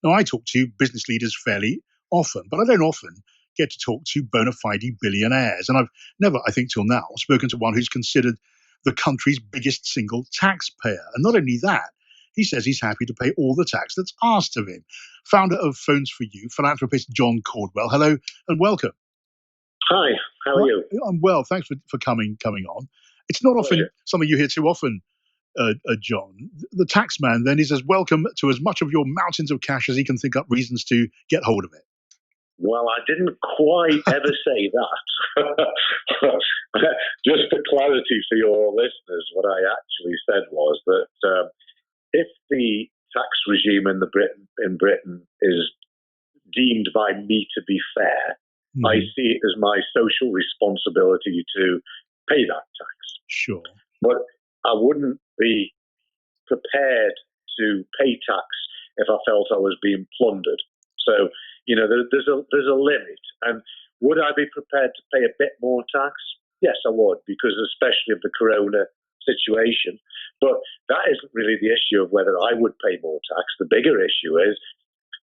Now, I talk to business leaders fairly often, but I don't often get to talk to bona fide billionaires. And I've never, I think till now, spoken to one who's considered the country's biggest single taxpayer. And not only that, he says he's happy to pay all the tax that's asked of him. Founder of Phones for You, philanthropist John Caudwell. Hello and welcome. Hi, how are you? I'm well. Thanks for coming on. It's not often something you hear too often, John. The tax man then is as welcome to as much of your mountains of cash as he can think up reasons to get hold of it. Well, I didn't quite ever say that. Just for clarity for your listeners, what I actually said was that if the tax regime in Britain is deemed by me to be fair, I see it as my social responsibility to pay that tax. Sure. But I wouldn't be prepared to pay tax if I felt I was being plundered. So, there's a limit. And would I be prepared to pay a bit more tax? Yes, I would, because especially of the corona situation. But that isn't really the issue of whether I would pay more tax. The bigger issue is,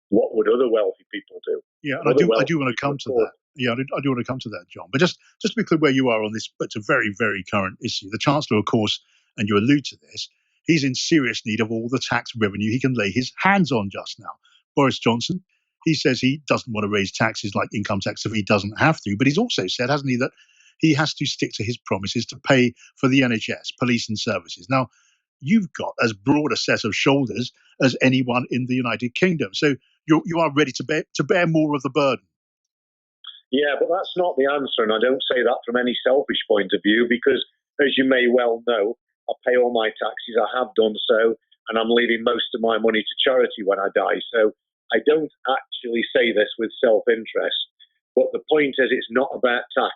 what would other wealthy people do? Yeah, and I do want to come to that. Yeah, I do want to come to that, John. But just to be clear where you are on this, it's a very, very current issue. The Chancellor, of course, and you allude to this, he's in serious need of all the tax revenue he can lay his hands on just now. Boris Johnson, he says he doesn't want to raise taxes like income tax if he doesn't have to. But he's also said, hasn't he, that he has to stick to his promises to pay for the NHS, police and services. Now, you've got as broad a set of shoulders as anyone in the United Kingdom. So you are ready to bear more of the burden. Yeah, but that's not the answer. And I don't say that from any selfish point of view, because as you may well know, I pay all my taxes. I have done so. And I'm leaving most of my money to charity when I die. So I don't actually say this with self-interest. But the point is, it's not about tax.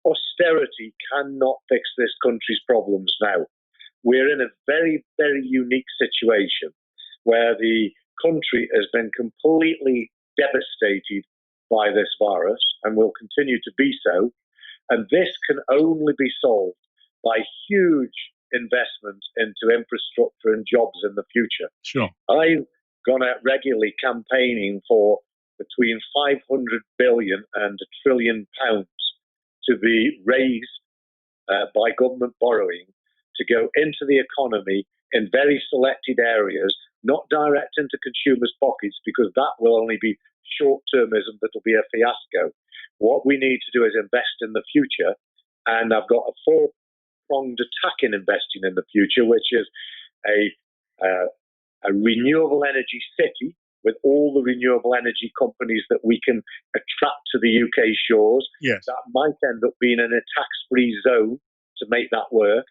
Austerity cannot fix this country's problems now. We're in a very, very unique situation where the country has been completely devastated by this virus and will continue to be so. And this can only be solved by huge investment into infrastructure and jobs in the future. Sure. I've gone out regularly campaigning for between 500 billion and £1 trillion to be raised by government borrowing to go into the economy in very selected areas, not direct into consumers' pockets, because that will only be short-termism that will be a fiasco. What we need to do is invest in the future, and I've got a four-pronged attack in investing in the future, which is a renewable energy city with all the renewable energy companies that we can attract to the UK shores. Yes. That might end up being in a tax-free zone to make that work.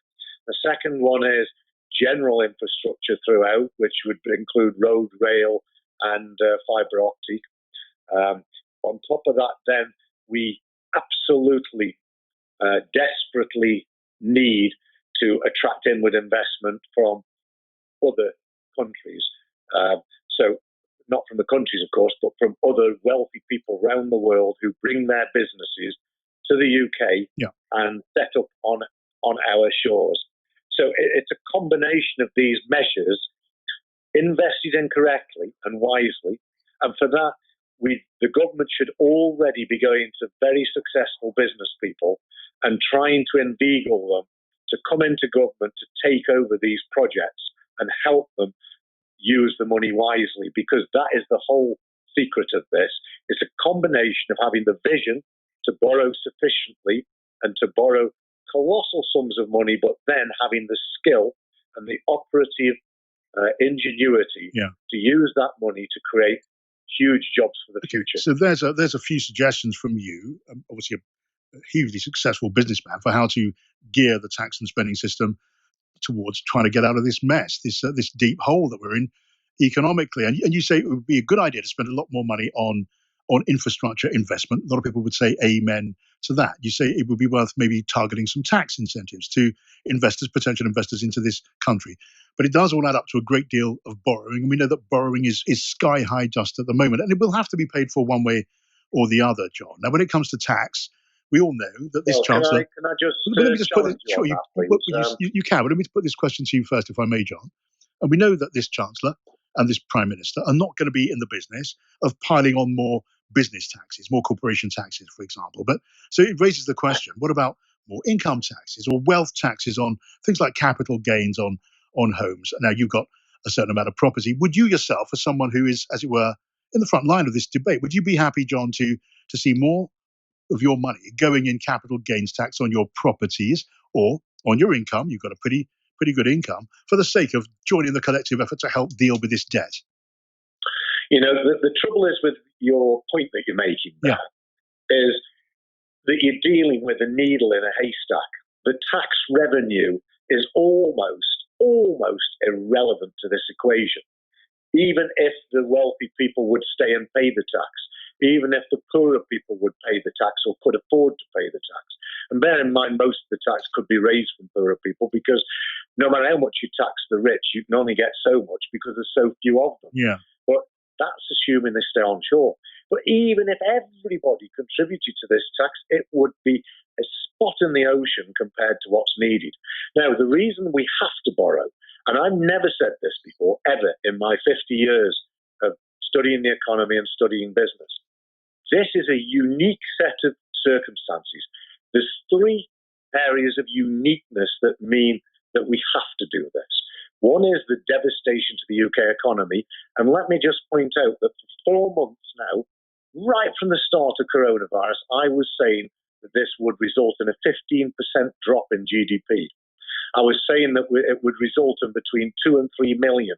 The second one is general infrastructure throughout, which would include road, rail, and fibre optic. On top of that, then, we absolutely, desperately need to attract inward investment from other countries. So not from the countries, of course, but from other wealthy people around the world who bring their businesses to the UK and set up on our shores. So it's a combination of these measures invested in correctly and wisely. And for that, the government should already be going to very successful business people and trying to inveigle them to come into government to take over these projects and help them use the money wisely, because that is the whole secret of this. It's a combination of having the vision to borrow sufficiently and to borrow colossal sums of money, but then having the skill and the operative ingenuity to use that money to create huge jobs for the future. So there's a few suggestions from you, obviously a hugely successful businessman, for how to gear the tax and spending system towards trying to get out of this mess, this deep hole that we're in economically. And you say it would be a good idea to spend a lot more money on infrastructure investment. A lot of people would say amen to that. You say it would be worth maybe targeting some tax incentives to potential investors into this country. But it does all add up to a great deal of borrowing. And we know that borrowing is sky high just at the moment. And it will have to be paid for one way or the other, John. Now, when it comes to tax, we all know that this Chancellor... Can I just let me just put it, sure, you can, but let me put this question to you first, if I may, John. And we know that this Chancellor and this Prime Minister are not going to be in the business of piling on more business taxes, more corporation taxes, for example. But so it raises the question, what about more income taxes or wealth taxes on things like capital gains on homes? Now, you've got a certain amount of property. Would you yourself, as someone who is, as it were, in the front line of this debate, would you be happy, John, to see more of your money going in capital gains tax on your properties or on your income? You've got a pretty good income, for the sake of joining the collective effort to help deal with this debt. You know, the trouble is with your point that you're making there, is that you're dealing with a needle in a haystack. The tax revenue is almost irrelevant to this equation. Even if the wealthy people would stay and pay the tax, even if the poorer people would pay the tax or could afford to pay the tax. And bear in mind, most of the tax could be raised from poorer people, because no matter how much you tax the rich, you can only get so much because there's so few of them. Yeah. But that's assuming they stay on shore. But even if everybody contributed to this tax, it would be a spot in the ocean compared to what's needed. Now, the reason we have to borrow, and I've never said this before, ever, in my 50 years of studying the economy and studying business, this is a unique set of circumstances. There's three areas of uniqueness that mean that we have to do this. One is the devastation to the UK economy. And let me just point out that for 4 months now, right from the start of coronavirus, I was saying that this would result in a 15% drop in GDP. I was saying that it would result in between 2 and 3 million.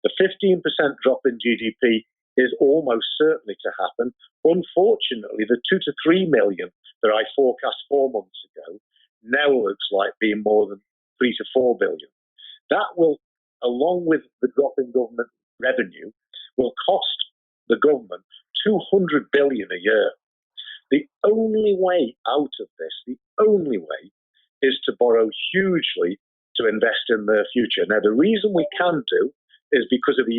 The 15% drop in GDP is almost certainly to happen. Unfortunately, the 2 to 3 million that I forecast 4 months ago now looks like being more than 3 to 4 billion. That will, along with the drop in government revenue, will cost the government 200 billion a year. The only way out of this, the only way, is to borrow hugely to invest in the future. Now, the reason we can do is because of a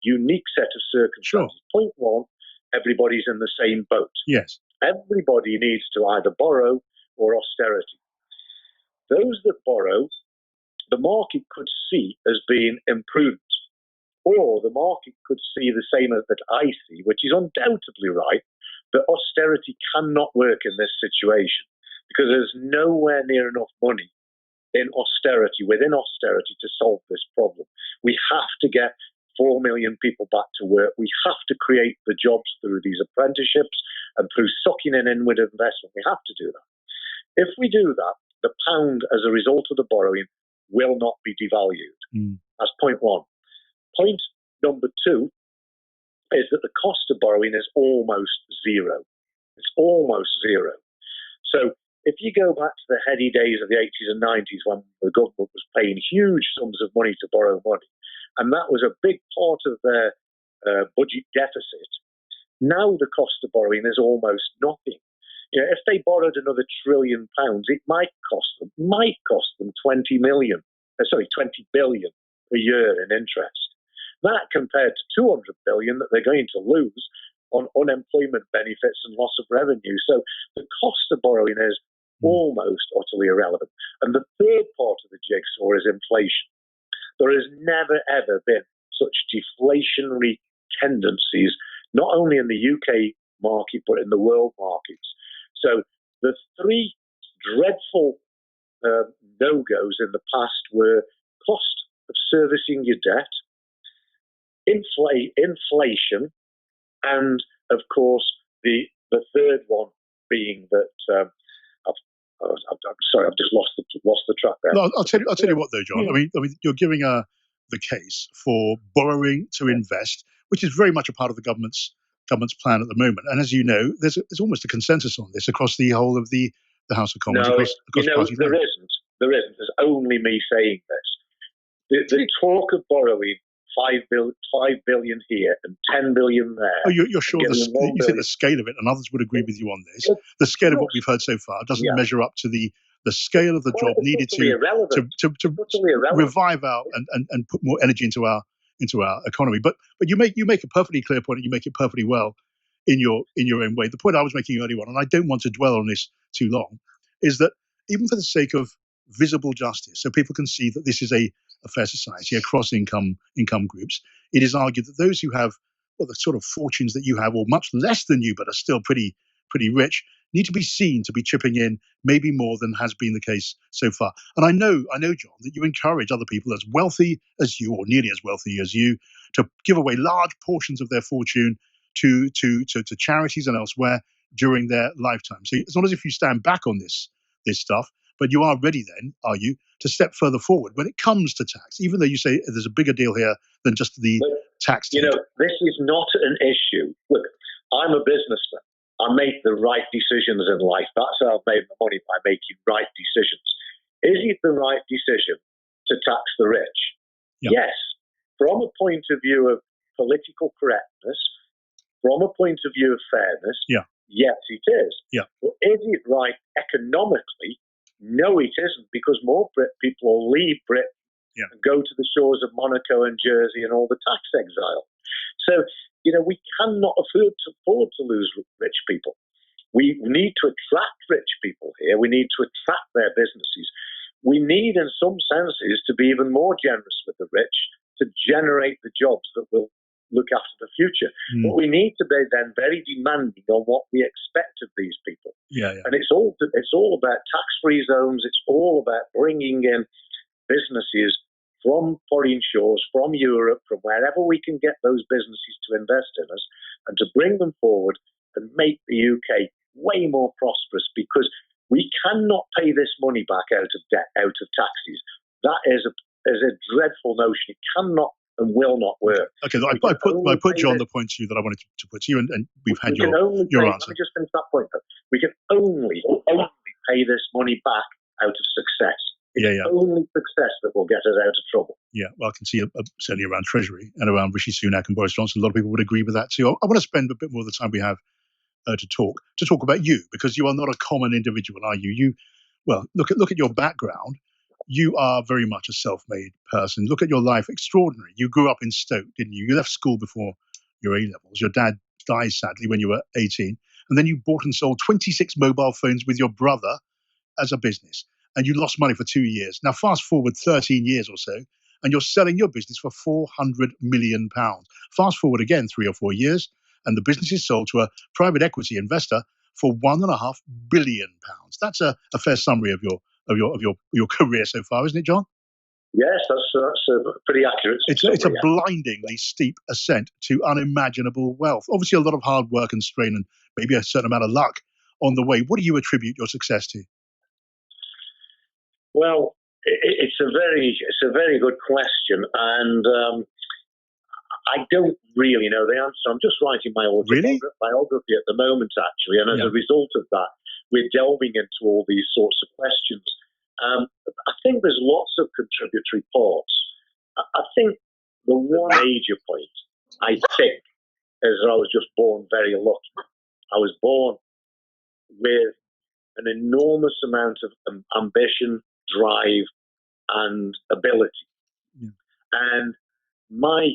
unique set of circumstances. Sure. Point one, everybody's in the same boat. Yes. Everybody needs to either borrow or austerity. Those that borrow, the market could see as being imprudent, or the market could see the same as that I see, which is undoubtedly right, that austerity cannot work in this situation, because there's nowhere near enough money within austerity to solve this problem. We have to get 4 million people back to work. We have to create the jobs through these apprenticeships and through sucking in inward investment. We have to do that. If we do that, the pound, as a result of the borrowing, will not be devalued. That's point one. Point number two is that the cost of borrowing is almost zero. It's almost zero. So if you go back to the heady days of the 80s and 90s when the government was paying huge sums of money to borrow money, and that was a big part of their budget deficit, now the cost of borrowing is almost nothing. You know, if they borrowed another £1 trillion, it might cost them 20 billion a year in interest. That compared to 200 billion that they're going to lose on unemployment benefits and loss of revenue. So the cost of borrowing is almost utterly irrelevant. And the third part of the jigsaw is inflation. There has never, ever been such deflationary tendencies, not only in the UK market, but in the world markets. So the three dreadful no-goes in the past were cost of servicing your debt, inflation, and, of course, the third one being that I'm sorry, I've just lost the track there. No, I'll tell you what, though, John. I mean, you're giving the case for borrowing to invest, which is very much a part of the government's plan at the moment. And as you know, there's almost a consensus on this across the whole of the House of Commons. No, across party there isn't. There isn't. There's only me saying this. The talk of borrowing 5 billion here and 10 billion there. Oh, you're sure you think the scale of it, and others would agree with you on this, the scale of what we've heard so far doesn't measure up to the scale of the job needed to revive our and put more energy into our economy. But you make a perfectly clear point, and you make it perfectly well in your own way. The point I was making earlier on, and I don't want to dwell on this too long, is that even for the sake of visible justice, so people can see that this is a a fair society across income groups, it is argued that those who have the sort of fortunes that you have, or much less than you, but are still pretty rich, need to be seen to be chipping in maybe more than has been the case so far. And I know, John, that you encourage other people as wealthy as you, or nearly as wealthy as you, to give away large portions of their fortune to charities and elsewhere during their lifetime. So it's not as if you stand back on this stuff, but you are ready then, are you, to step further forward when it comes to tax, even though you say there's a bigger deal here than just the tax. This is not an issue. Look, I'm a businessman. I make the right decisions in life. That's how I've made my money, by making right decisions. Is it the right decision to tax the rich? Yeah. Yes. From a point of view of political correctness, from a point of view of fairness, yes, it is. Yeah. But is it right economically? No, it isn't, because more people will leave Britain and go to the shores of Monaco and Jersey and all the tax exile. So, we cannot afford to lose rich people. We need to attract rich people here. We need to attract their businesses. We need, in some senses, to be even more generous with the rich to generate the jobs that will look after the future. But we need to be then very demanding on what we expect of these people. And it's all about tax-free zones. It's all about bringing in businesses from foreign shores, from Europe, from wherever we can get those businesses to invest in us, and to bring them forward and make the UK way more prosperous, because we cannot pay this money back out of debt, out of taxes. That is a dreadful notion. It cannot and will not work. Okay, I put John the point to you that I wanted to put to you, and we've had your answer. Let me just finish that point, though. We can only pay this money back out of success. It's only success that will get us out of trouble. Yeah, well, I can see certainly around Treasury and around Rishi Sunak and Boris Johnson, a lot of people would agree with that too. I want to spend a bit more of the time we have to talk about you, because you are not a common individual, are you? Look at your background. You are very much a self-made person. Look at your life, extraordinary. You grew up in Stoke, didn't you? You left school before your A-levels. Your dad died, sadly, when you were 18. And then you bought and sold 26 mobile phones with your brother as a business. And you lost money for 2 years. Now, fast forward 13 years or so, and you're selling your business for £400 million. Fast forward again 3 or 4 years, and the business is sold to a private equity investor for £1.5 billion. That's a fair summary of your career so far, isn't it, John? Yes, that's pretty accurate. It's a blindingly steep ascent to unimaginable wealth. Obviously, a lot of hard work and strain, and maybe a certain amount of luck on the way. What do you attribute your success to? Well, it's a very good question, and I don't really know the answer. I'm just writing my biography at the moment, actually, and as a result of that, we're delving into all these sorts of questions. I think there's lots of contributory parts. I think the one major point, is that I was just born very lucky. I was born with an enormous amount of ambition, drive, and ability. And my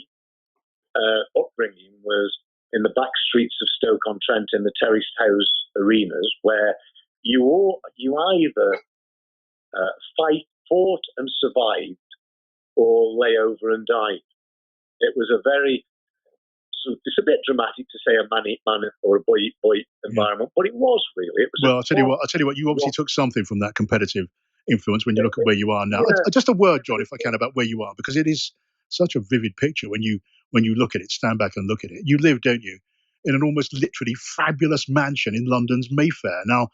upbringing was in the backstreets of Stoke-on-Trent, in the terraced house arenas, where you either fought and survived, or lay over and died. It was it's a bit dramatic to say a man or a boy environment, but it was really. I'll tell you what. You obviously took something from that competitive influence when you look at where you are now. Just a word, John, if I can, about where you are, because it is such a vivid picture when you look at it, stand back and look at it. You live, don't you, in an almost literally fabulous mansion in London's Mayfair. Now,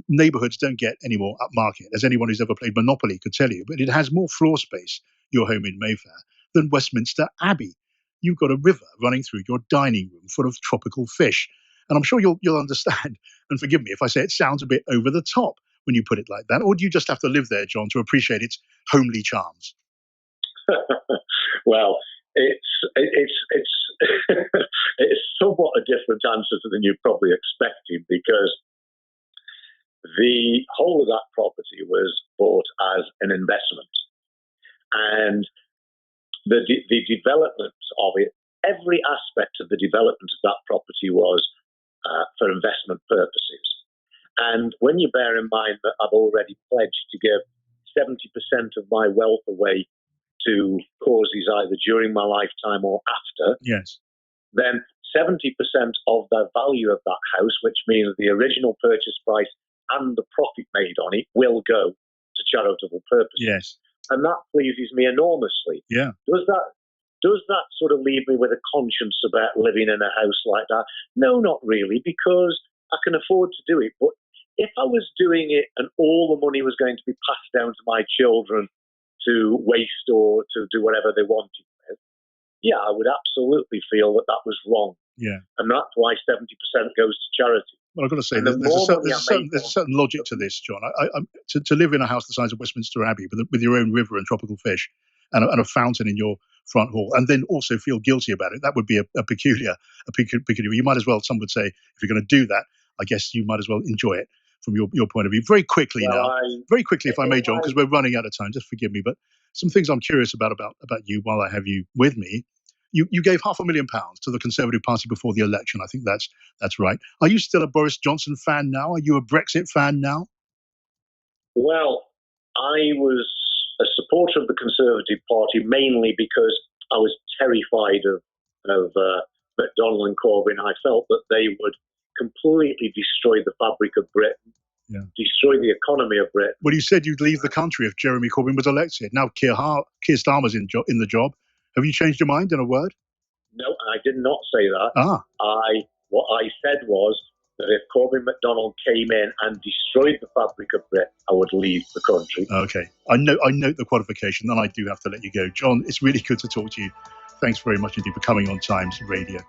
neighbourhoods don't get any more upmarket, as anyone who's ever played Monopoly could tell you, but it has more floor space, your home in Mayfair, than Westminster Abbey. You've got a river running through your dining room full of tropical fish. And I'm sure you'll understand, and forgive me if I say it sounds a bit over the top when you put it like that. Or do you just have to live there, John, to appreciate its homely charms? Well, it's somewhat a different answer than you probably expected, because the whole of that property was bought as an investment, and the development of it, every aspect of the development of that property was for investment purposes. And when you bear in mind that I've already pledged to give 70% of my wealth away to causes either during my lifetime or after, yes, then 70% of the value of that house, which means the original purchase price and the profit made on it, will go to charitable purposes. yes, And that pleases me enormously. yeah. Does that sort of leave me with a conscience about living in a house like that? No, not really, because I can afford to do it. But if I was doing it and all the money was going to be passed down to my children to waste or to do whatever they wanted with, yeah, I would absolutely feel that that was wrong. Yeah. And that's why 70% goes to charity. Well, I've got to say, And there's a certain logic to on- this, John. To live in a house the size of Westminster Abbey with your own river and tropical fish and a fountain in your front hall, and then also feel guilty about it, that would be a peculiar. You might as well, some would say, if you're going to do that, I guess you might as well enjoy it from your point of view. Very quickly, if I may, John, because we're running out of time, just forgive me, but some things I'm curious about you while I have you with me. You gave £500,000 to the Conservative Party before the election. I think that's right. Are you still a Boris Johnson fan now? Are you a Brexit fan now? Well, I was a supporter of the Conservative Party mainly because I was terrified of McDonnell and Corbyn. I felt that they would completely destroy the fabric of Britain, destroy the economy of Britain. Well, you said you'd leave the country if Jeremy Corbyn was elected. Now Keir Starmer's in the job. Have you changed your mind in a word? No, I did not say that. What I said was that if Corbyn McDonnell came in and destroyed the fabric of Britain, I would leave the country. Okay. I note the qualification, then I do have to let you go. John, it's really good to talk to you. Thanks very much indeed for coming on Times Radio.